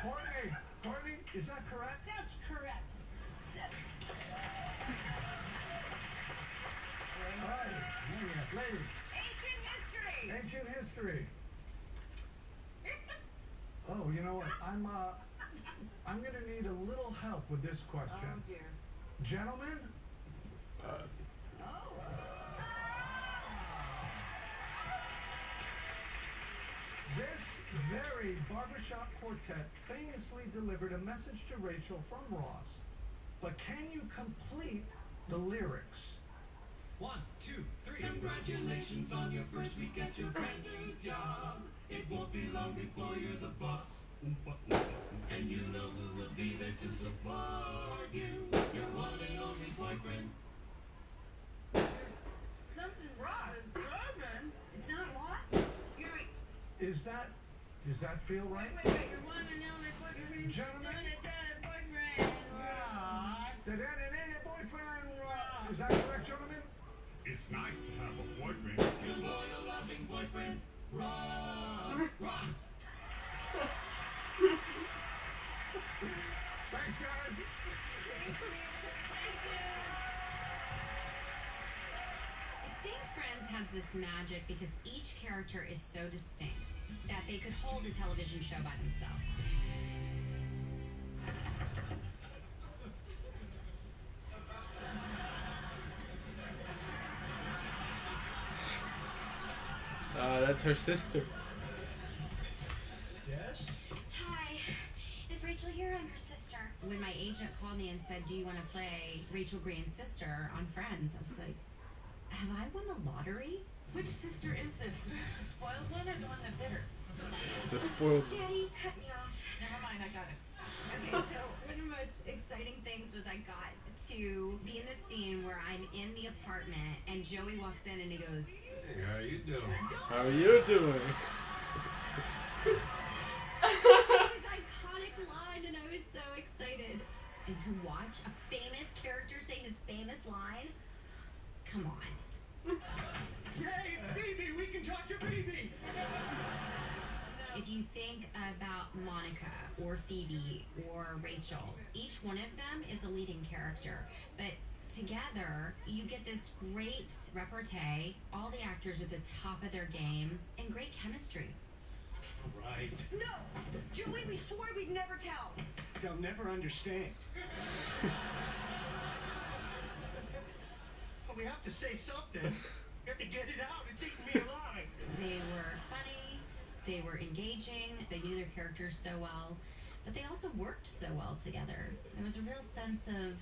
Courtney, is that correct? That's correct. All right, ladies. Ancient history. Ancient history. Oh, you know what? I'm gonna need a little help with this question. Oh dear. Gentlemen? This very barbershop quartet famously delivered a message to Rachel from Ross. But can you complete the lyrics? 1, 2, 3. Congratulations on your first week at your brand new job. It won't be long before you're the boss. And you know who will be there to support you. Your one and only boyfriend. Something Ross. German. It's not Ross. Does that feel right? Wait. Your one and only boyfriend. Gentlemen? Boyfriend. Ross. Boyfriend Ross. Is that correct, gentlemen? It's nice to have a boyfriend. Your loyal, loving boyfriend. Ross. Ross. Thanks, guys. I think Friends has this magic because each character is so distinct that they could hold a television show by themselves. That's her sister. Yes? Hi, is Rachel here? I'm her sister. When my agent called me and said, do you want to play Rachel Green's sister on Friends? I was like, have I won the lottery? Which sister is this? Is this the spoiled one or the one that bit her? The spoiled. Daddy, cut me off. Never mind, I got it. Okay, so one of the most exciting things was I got to be in the scene where I'm in the apartment and Joey walks in and he goes, Hey, how you doing? How are you doing? his iconic line, and I was so excited. And to watch a famous character say his famous line, come on. Hey, it's Phoebe. We can talk to Phoebe. If you think about Monica or Phoebe or Rachel, each one of them is a leading character. But together, you get this great repartee, all the actors at the top of their game, and great chemistry. Right. No! Julie, we swore we'd never tell. They'll never understand. But we have to say something. We have to get it out. It's eating me alive. They were funny, they were engaging, they knew their characters so well, but they also worked so well together. There was a real sense of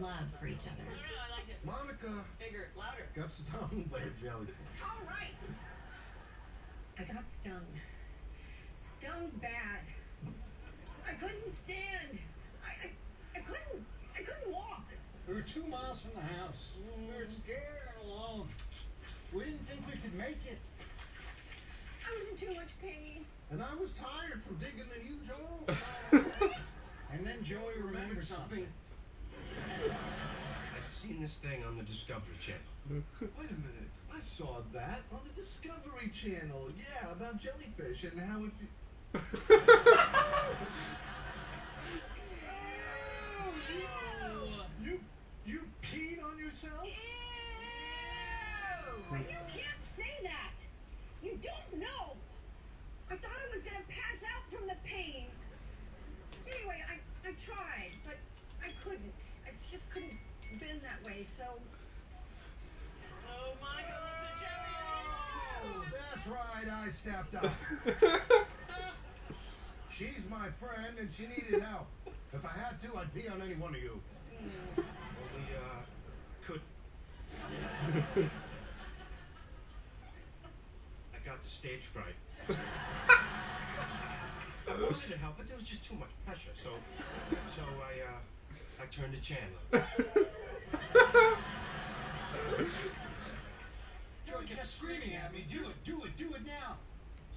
love for each other. I liked it. Monica Bigger, louder. got stung by a jellyfish. All right. I got stung. Stung bad. I couldn't stand. I couldn't walk. We were 2 miles from the house. We were scared and alone. We didn't think we could make it. I was in too much pain. And I was tired from digging the huge hole. And then Joey remembered something. I've seen this thing on the Discovery Channel. Wait a minute. I saw that on the Discovery Channel. Yeah, about jellyfish and how if you... You peed on yourself? Ew! You can't say that. You don't know. I thought I was gonna pass out from the pain. Anyway, I tried, but I couldn't. I just couldn't bend that way, so... Oh, Monica, Oh, that's right, I stepped up. She's my friend and she needed help. If I had to, I'd pee on any one of you. Only, could. I got the stage fright. I wanted to help, but there was just too much pressure, so I turned the channel. Joey kept screaming at me, do it now.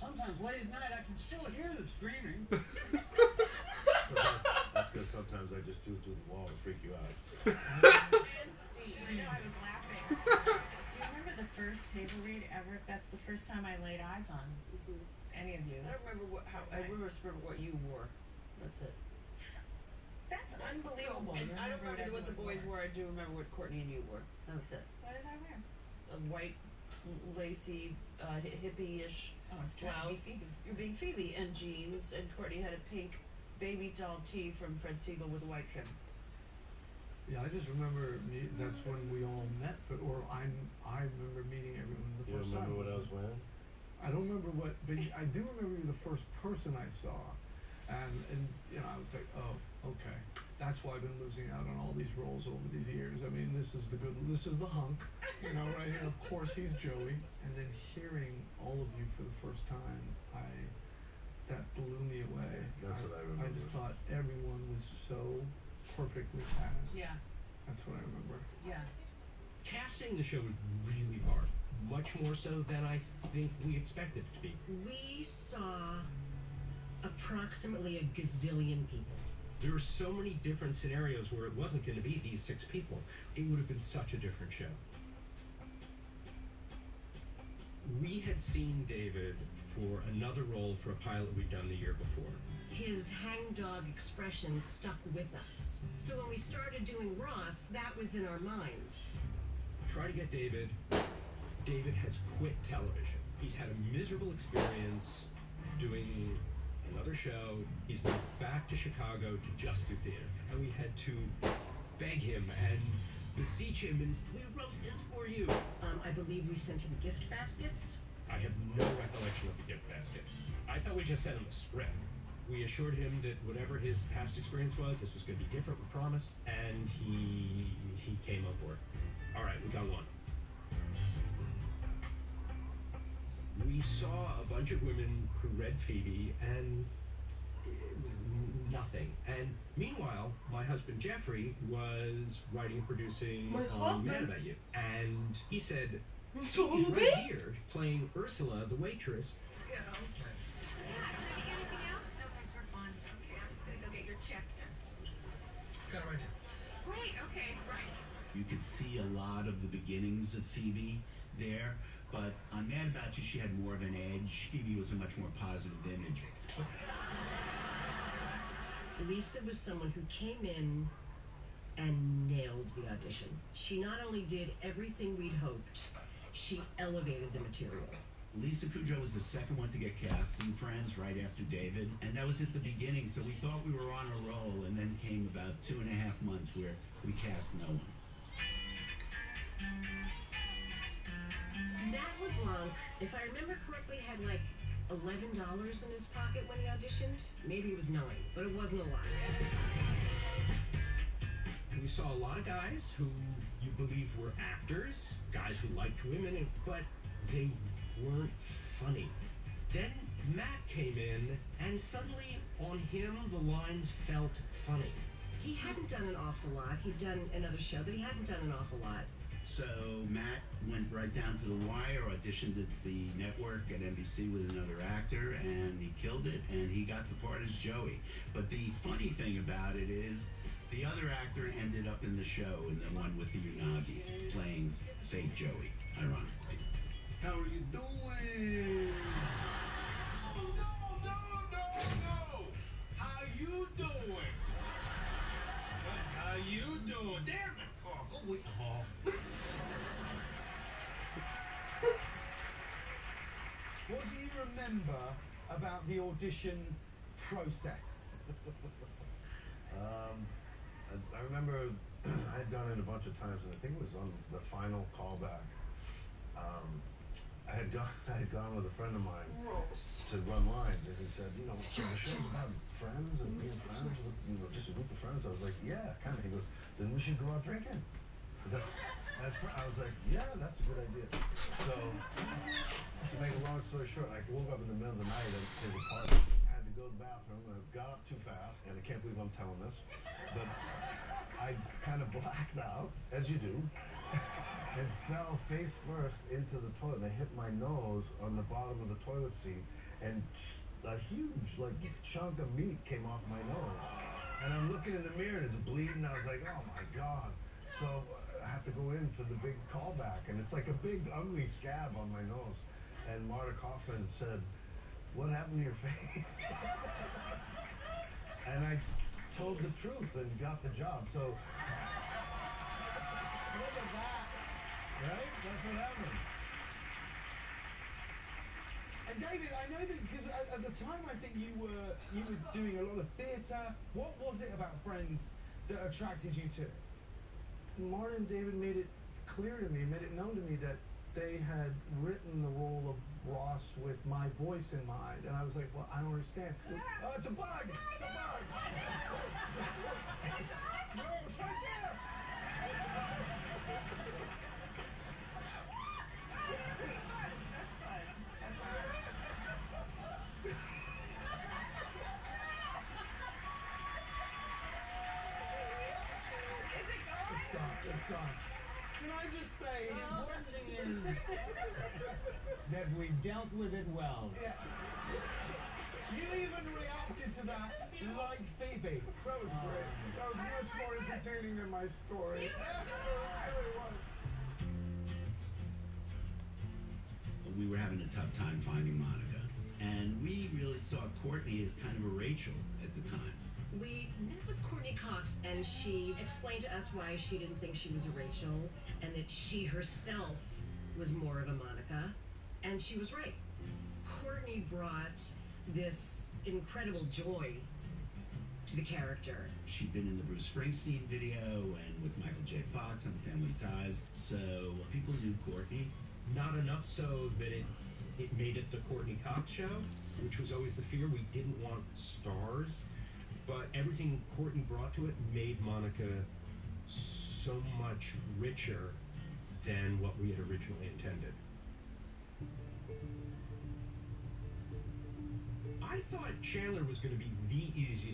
Sometimes late at night I can still hear the screaming. That's because sometimes I just do it through the wall to freak you out. I know I was laughing. Do you remember the first table read ever? That's the first time I laid eyes on any of you. I don't remember I remember what you wore. That's it. That's unbelievable. And I don't Remember remember what the boys wore. wore. I do remember what Courtney and you wore. That's it. What did I wear? A white, lacy, hippie-ish Oh, it's trying to be blouse. Phoebe. You're being Phoebe, and jeans, and Courtney had a pink baby doll tee from Fred Siegel with a white trim. Yeah, I just remember that's when we all met, I remember meeting everyone the You first time. remember what I was wearing? I don't remember what, but I do remember you the first person I saw, and you know I was like, oh, okay, that's why I've been losing out on all these roles over these years. I mean, this is the hunk, you know, right here. Of course, he's Joey, and then hearing all of you for the first time, that blew me away. That's what I remember. I just thought everyone was so perfectly cast. Yeah. That's what I remember. Yeah. Casting the show was really hard, much more so than I think we expected it to be. We saw approximately a gazillion people. There were so many different scenarios where it wasn't going to be these 6 people. It would have been such a different show. We had seen David for another role for a pilot we'd done the year before. His hangdog expression stuck with us. So when we started doing Ross, that was in our minds. Try to get David. David has quit television. He's had a miserable experience doing another show. He's moved back to Chicago to just do theater. And we had to beg him and beseech him and we wrote this for you. I believe we sent him gift baskets. I have no recollection of the gift basket. I thought we just sent him a script. We assured him that whatever his past experience was, this was going to be different, we promise, and he came on board. All right, we got one. We saw a bunch of women who read Phoebe, and it was nothing. And meanwhile, my husband Jeffrey was writing and producing Mad About You, and he said, Phoebe's right here, playing Ursula, the waitress. Yeah, anything else? No, thanks, we're fine. Okay, I'm just gonna go get your check. Got it right here. Great, okay, right. You could see a lot of the beginnings of Phoebe there, but on Mad About You, she had more of an edge. Phoebe was a much more positive image. Lisa was someone who came in and nailed the audition. She not only did everything we'd hoped, she elevated the material. Lisa Kudrow was the second one to get cast in Friends right after David, and that was at the beginning, so we thought we were on a roll, and then came about 2.5 months where we cast no one. Matt LeBlanc, if I remember correctly, had like $11 in his pocket when he auditioned. Maybe it was 9, but it wasn't a lot. And we saw a lot of guys who you believe were actors, guys who liked women, but they weren't funny. Then Matt came in, and suddenly on him the lines felt funny. He hadn't done an awful lot. He'd done another show, but he hadn't done an awful lot. So Matt went right down to the wire, auditioned at the network at NBC with another actor, and he killed it, and he got the part as Joey. But the funny thing about it is, the other actor ended up in the show, in the one with the Unagi, playing fake Joey, ironically. How are you doing? No! How you doing? How you doing? Damn it, Carl. Go with What do you remember about the audition process? I remember I had done it a bunch of times, and I think it was on the final callback. I had gone with a friend of mine to run lines, and he said, you know, so the show's about friends and being friends with, you know, just a group of friends. I was like, yeah, kind of. He goes, then we should go out drinking. I was like, yeah, that's a good idea. So, to make a long story short, I woke up in the middle of the night and there's a party. I had to go to the bathroom, and I got up too fast, and I can't believe I'm telling this, but I kind of blacked out, as you do, and fell face first into the toilet. And I hit my nose on the bottom of the toilet seat, and a huge, like, chunk of meat came off my nose. And I'm looking in the mirror, and it's bleeding. I was like, oh my God. So I have to go in for the big callback, and it's like a big, ugly scab on my nose. And Marta Kaufman said, what happened to your face? And told the truth and got the job. So look at that, right? That's what happened. And David, I know that because at the time I think you were doing a lot of theatre. What was it about Friends that attracted you to it? Martin and David made it clear to me, made it known to me that they had written the role of Ross with my voice in mind, and I was like, well, I don't understand. Oh, it's a bug! It's a bug! No, it's right there! It's gone. Can I just say, The important thing is that we dealt with it well. yeah. You even reacted to that like Phoebe. That was great. That was much more entertaining than my story. It really was. We were having a tough time finding Monica, and we really saw Courtney as kind of a Rachel at the time. We met with Courtney Cox, and she explained to us why she didn't think she was a Rachel, and that she herself was more of a Monica, and she was right. Courtney brought this incredible joy to the character. She'd been in the Bruce Springsteen video and with Michael J. Fox on Family Ties, so people knew Courtney. Not enough so that it made it the Courtney Cox show, which was always the fear. We didn't want stars, but everything Courtney brought to it made Monica so much richer than what we had originally intended. I thought Chandler was going to be the easiest